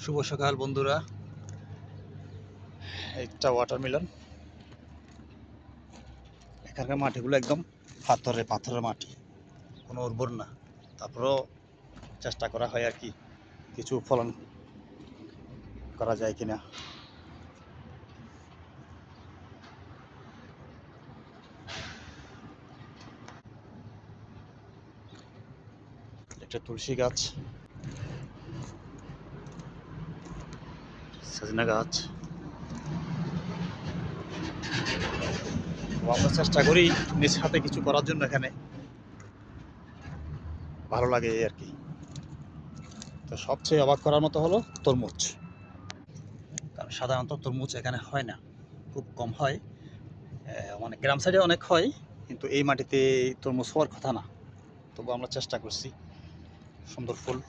শুভ সকাল বন্ধুরা। একটা ওয়াটারমেলন। এখানকার মাটিগুলো একদম পাথরের মাটি, কোনো উর্বর না। তারপরেও চেষ্টা করা হয় আর কি, কিছু ফলন করা যায় কিনা। একটা তুলসী গাছ, সজনা গাছ। আমরা চেষ্টা করি নিজ হাতে কিছু করার জন্য, এখানে ভালো লাগে এই আর কি। তো সবচেয়ে অবাক করার মতো হলো তরমুজ। কারণ সাধারণত তরমুজ এখানে হয় না, খুব কম হয়। অনেক গ্রাম সাইডে অনেক হয়, কিন্তু এই মাটিতে তরমুজ হওয়ার কথা না। তবু আমরা চেষ্টা করছি। সুন্দর ফুল।